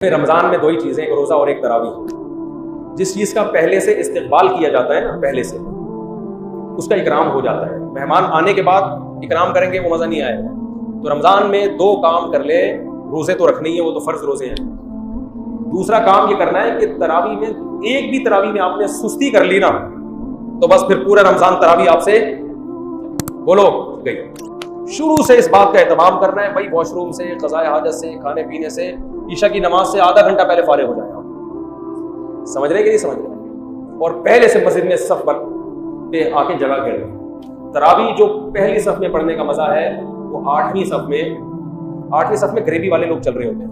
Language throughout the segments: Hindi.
रमज़ान में दो ही चीज़ें, एक रोज़ा और एक तरावी। जिस चीज़ का पहले से इस्तकबाल किया जाता है ना, पहले से उसका इकराम हो जाता है। मेहमान आने के बाद इकराम करेंगे वो मज़ा नहीं आएगा। तो रमज़ान में दो काम कर ले, रोज़े तो रखने ही है, वो तो फ़र्ज़ रोज़े हैं। दूसरा काम ये करना है कि तरावी में एक भी तरावी में आपने सुस्ती कर ली ना, तो बस फिर पूरा रमज़ान तरावी आपसे बोलो गई। शुरू से इस बात का एहतमाम करना है भाई, वॉशरूम से, क़ज़ाए हाजत से, खाने पीने से, ईशा की नमाज से आधा घंटा पहले फारिग हो जाए आप। समझ रहे कि नहीं समझ रहे? और पहले से मस्जिद में सफ पे आके जगह घेर लें। तरावी जो पहली सफ में पढ़ने का मजा है वो आठवीं सफ में गरीबी वाले लोग चल रहे होते हैं,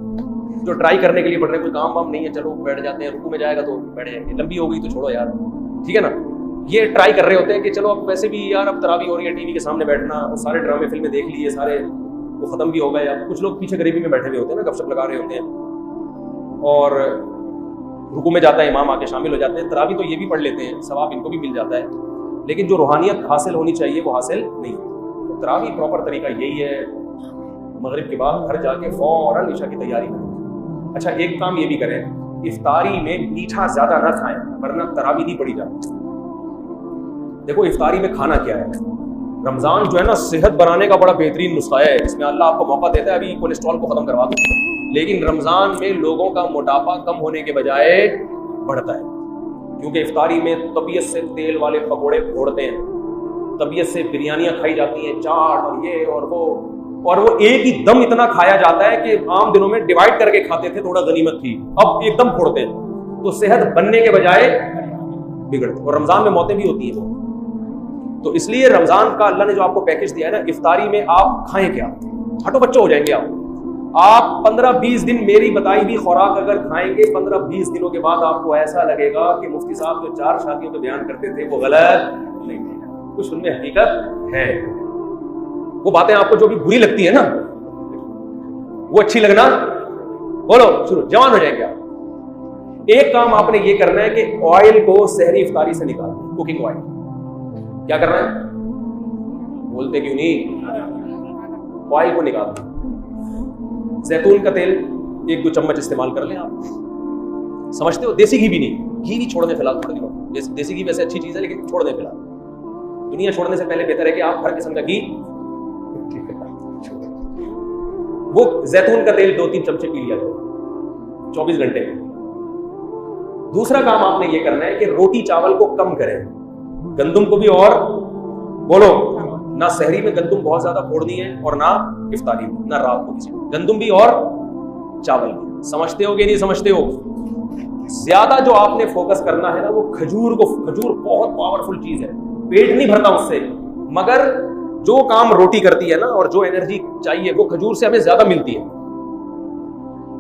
जो ट्राई करने के लिए पढ़ रहे, कोई काम वाम नहीं है, चलो बैठ जाते हैं, रुकू में जाएगा तो बैठ जाएंगे, लंबी हो गई तो छोड़ो यार, ठीक है ना। ये ट्राई कर रहे होते हैं कि चलो अब वैसे भी यार अब तरावी हो रही है, टीवी के सामने बैठना, वो सारे ड्रामे फिल्में देख लिए, सारे वो खत्म भी हो गए। अब कुछ लोग पीछे गरीबी में बैठे हुए होते हैं ना, गपशप लगा रहे होते हैं, और रुकू में जाता है इमाम, आके शामिल हो जाते हैं। तरावी तो ये भी पढ़ लेते हैं, सवाब इनको भी मिल जाता है, लेकिन जो रूहानियत हासिल होनी चाहिए वो हासिल नहीं। तो तरावी प्रॉपर तरीका यही है, मगरिब के बाद घर जाके फौरन ईशा की तैयारी करें। अच्छा, एक काम ये भी करें, इफ्तारी में मीठा ज्यादा ना खाएं, वरना तरावी नहीं पड़ी जाती। देखो इफ्तारी में खाना क्या है, रमजान जो है ना सेहत बनाने का बड़ा बेहतरीन नुस्खा है। इसमें अल्लाह आपको मौका देता है, अभी कोलेस्ट्रॉल को खत्म करवा दो, लेकिन रमजान में लोगों का मोटापा कम होने के बजाय बढ़ता है, क्योंकि इफ्तारी में तबीयत से तेल वाले पकोड़े फोड़ते हैं, तबीयत से बिरयानियां खाई जाती हैं, चाट और ये और वो एक ही दम इतना खाया जाता है कि आम दिनों में डिवाइड करके खाते थे, थोड़ा गनीमत थी, अब एकदम फोड़ते हैं। तो सेहत बनने के बजाय बिगड़ते, और रमजान में मौतें भी होती हैं। तो इसलिए रमजान का अल्लाह ने जो आपको पैकेज दिया है ना, इफ्तारी में आप खाएं क्या, हटो बच्चों हो जाएंगे आप 15-20 दिन मेरी बताई हुई खुराक अगर खाएंगे, 15-20 दिनों के बाद आपको ऐसा लगेगा कि मुफ्ती साहब जो 4 शादियों पे बयान करते थे वो गलत नहीं थे, कुछ उनमें हकीकत है। वो बातें आपको जो भी बुरी लगती है ना, वो अच्छी लगना बोलो शुरू, जवान हो जाएंगे आप। एक काम आपने ये करना है कि ऑयल को सहरी इफ्तारी से निकालना, कुकिंग ऑयल। क्या करना है, बोलते क्यों नहीं? ऑयल को निकाल दो। जैतून का तेल 1-2 चम्मच इस्तेमाल कर लें आप, समझते हो? देसी घी भी नहीं, घी भी छोड़ दें फिलहाल थोड़े दिनों। देसी घी वैसे अच्छी चीज है, लेकिन छोड़ दें फिलहाल। दुनिया छोड़ने से पहले बेहतर है कि आप हर किस्म का घी, वो जैतून का तेल 2-3 चमचे पी लिया जाए 24 घंटे में। दूसरा काम आपने ये करना है कि रोटी चावल को कम करें, गंदुम को भी, और बोलो ना सहरी में गंदुम बहुत ज्यादा फोड़नी है और ना इफ्तारी में, ना रात को किसी, गंदुम भी और चावल भी। समझते हो कि नहीं समझते हो? ज्यादा जो आपने फोकस करना है ना वो खजूर बहुत पावरफुल चीज है, पेट नहीं भरता उससे, मगर जो काम रोटी करती है ना और जो एनर्जी चाहिए वो खजूर से हमें ज्यादा मिलती है।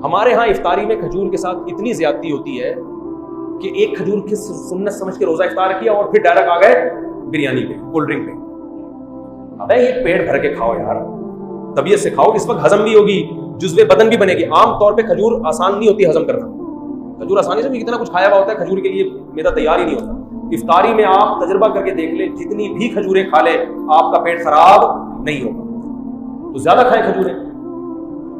हमारे यहाँ इफ्तारी में खजूर के साथ इतनी ज्यादती होती है कि एक खजूर की सुन्नत समझ के रोजा इफ्तार किया और फिर डायरेक्ट आ गए बिरयानी पे, कोल्ड ड्रिंक पे। अबे ये पेट भर के खाओ यार, तबीयत से खाओ, इस वक्त हजम भी होगी, जुज़्वे बदन भी बनेगी। आम तौर पे खजूर आसान नहीं होती हजम करना, खजूर आसानी से भी कितना कुछ खाया हुआ होता है, खजूर के लिए मेरा तैयार ही नहीं होता। इफ्तारी में आप तजर्बा करके देख ले, जितनी भी खजूरें खा ले आपका पेट खराब नहीं होगा। तो ज्यादा खाएं खजूरें।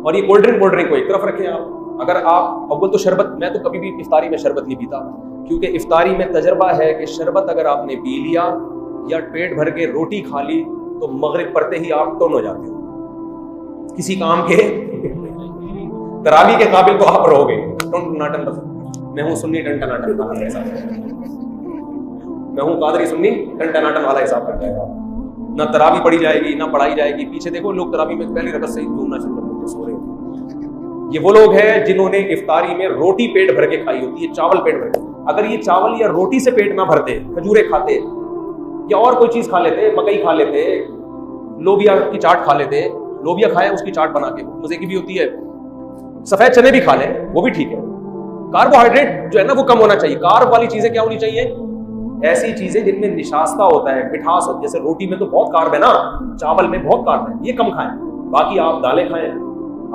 और ये कोल्ड ड्रिंक को एक तरफ रखें आप। अगर आप अव्वल तो शरबत, मैं तो कभी भी इफ्तारी में शरबत नहीं पीता, क्योंकि इफ्तारी में तजर्बा है कि शरबत अगर आपने पी लिया या पेट भर के रोटी खा ली तो मगरिब पड़ते ही आप टोन हो जाते हो, किसी काम के तरावी के काबिल तो आप रहोगे। मैं हूं सुन्नी टंटनाटन वाला हिसाब, मैं हूं कादरी सुन्नी टंटनाटन वाला हिसाब करता है। ना तरावी पढ़ी जाएगी ना पढ़ाई जाएगी। पीछे देखो लोग तरावी में पहली रकत से ही घूमना शुरू कर देते, सो रहे होते। ये वो लोग हैं जिन्होंने इफ्तारी में रोटी पेट भर के खाई होती है, चावल पेट भर के। अगर ये चावल या रोटी से पेट ना भरते, खजूरें खाते या और कोई चीज खा लेते, मकई खा लेते, लोबिया की चाट खा लेते, लोबिया खाए उसकी चाट बना के मजे की भी होती है, सफेद चने भी खा लें वो भी ठीक है। कार्बोहाइड्रेट जो है ना वो कम होना चाहिए। कार्ब वाली चीजें क्या होनी चाहिए? ऐसी चीजें जिनमें निशास्ता होता है, मिठास होती है। जैसे रोटी में तो बहुत कार्ब है ना, चावल में बहुत कार्ब है, ये कम खाएं। बाकी आप दालें खाएं,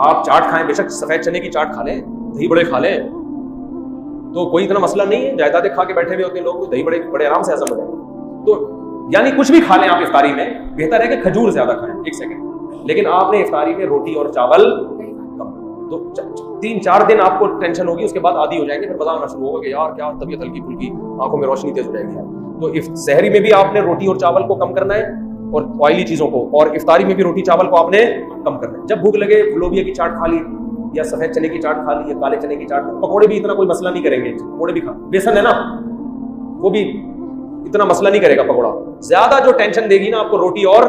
आप चाट खाएं, बेशक सफेद चने की चाट खा लें, दही बड़े खा लें, तो कोई इतना मसला नहीं है। जायदादें खा के बैठे हुए होते हैं लोग, तो दही बड़े बड़े आराम से हजम हो जाएंगे। तो यानी कुछ भी खा लें आप इफ्तारी में, बेहतर है कि खजूर ज्यादा खाएं। एक सेकंड, लेकिन आपने इफ्तारी में रोटी और चावल कम। तो 3-4 दिन आपको टेंशन होगी, उसके बाद आदी हो जाएंगे, फिर मजा आना शुरू होगा कि यार क्या तबीयत हल्की फुल्की, आंखों में रोशनी तेज हो जाएगी यार। तो सहरी में भी आपने रोटी और चावल को कम करना है और ऑयली चीजों को, और इफ्तारी में भी रोटी चावल को आपने कम करना है। जब भूख लगे लोबिया की चाट खा ली, या सफेद चने की चाट खा ली, या काले चने की चाट, पकौड़े भी इतना कोई मसला नहीं करेंगे, पकौड़े भी खा, बेसन है ना वो भी इतना मसला नहीं करेगा पकौड़ा। ज्यादा जो टेंशन देगी ना आपको रोटी और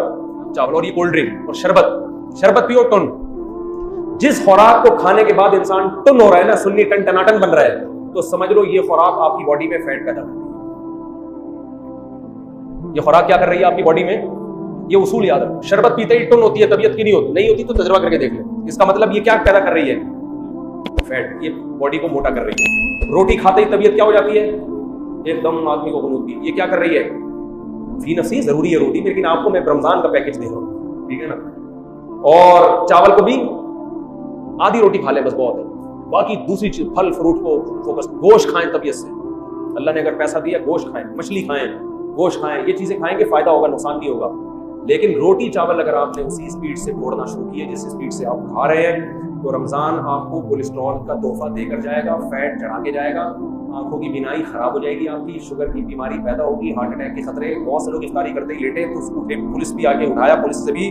चावल, और ये कोल्ड ड्रिंक और शरबत पियो टन। जिस खुराक को खाने के बाद इंसान टन हो रहा है ना, सुन्नी टन टनाटन बन रहा है, तो समझ लो ये खुराक आपकी बॉडी में फैट पैदा कर रही है। ये खुराक क्या कर रही है आपकी बॉडी में, ये उसूल याद रखो। शरबत पीते ही टन होती है, तबियत की नहीं होती, नहीं होती तो तजुर्बा करके देख ले। इसका मतलब ये क्या पैदा कर रही है, फैट, ये बॉडी को मोटा कर रही है। रोटी खाते ही तबियत क्या हो जाती है, एकदम आदमी को गुनूद की, ये क्या कर रही है, फी नफसी जरूरी है रोटी, लेकिन आपको मैं रमजान का पैकेज दे रहा हूँ, ठीक है ना। और चावल को भी आधी रोटी खा ले बस, बहुत है। बाकी दूसरी चीज फल फ्रूट को फोकस, गोश्त खाएं तबीयत से, अल्लाह ने अगर पैसा दिया गोश्त खाएं, मछली खाएं, गोश्त खाएं, ये चीजें खाएंगे फायदा होगा, नुकसान नहीं होगा। लेकिन रोटी चावल अगर आपने उसी स्पीड से फोड़ना शुरू किया जिस स्पीड से आप खा रहे हैं, तो रमजान आपको कोलेस्ट्रॉल का तोहफा देकर जाएगा, फैट चढ़ा के जाएगा, आंखों की बीनाई खराब हो जाएगी आपकी, शुगर की बीमारी पैदा होगी, हार्ट अटैक के खतरे। बहुत से लोग इफ्तारी करते ही लेटे तो उठे, पुलिस भी आके उठाया, पुलिस से भी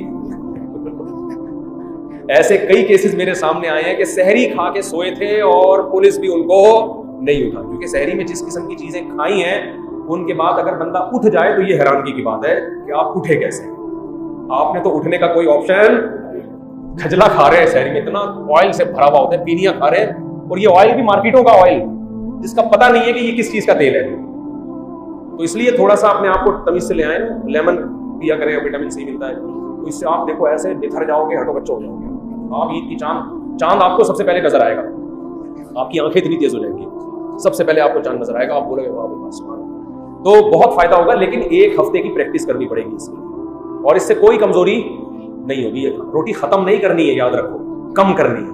ऐसे कई केसेस मेरे सामने आए हैं कि सहरी खा के सोए थे और पुलिस भी उनको नहीं उठा, क्योंकि सहरी में जिस किस्म की चीजें खाई हैं उनके बाद अगर बंदा उठ जाए तो ये हैरानगी की बात है कि आप उठे कैसे। आपने तो उठने का कोई ऑप्शन, खजला खा रहे हैं सहरी में, इतना ऑयल से भरा हुआ होता है, पीनिया खा रहे हैं, और ये ऑयल भी मार्केटों का ऑयल, जिसका पता नहीं है कि ये किस चीज का तेल है। तो इसलिए थोड़ा सा अपने आप को तमीज से ले आए, लेमन पिया करें, विटामिन सी मिलता है, तो इससे आप देखो ऐसे निथर जाओगे, हटो बच्चों हो जाओगे। आप ईद की चांद आपको सबसे पहले नजर आएगा, आपकी आंखें इतनी तेज हो जाएंगी, सबसे पहले आपको चांद नजर आएगा, आप बोलोगे वाह भाई सुभान अल्लाह। तो बहुत फायदा होगा, लेकिन 1 हफ्ते की प्रैक्टिस करनी पड़ेगी इसकी, और इससे कोई कमजोरी नहीं होगी। रोटी खत्म नहीं करनी है, याद रखो, कम करनी है।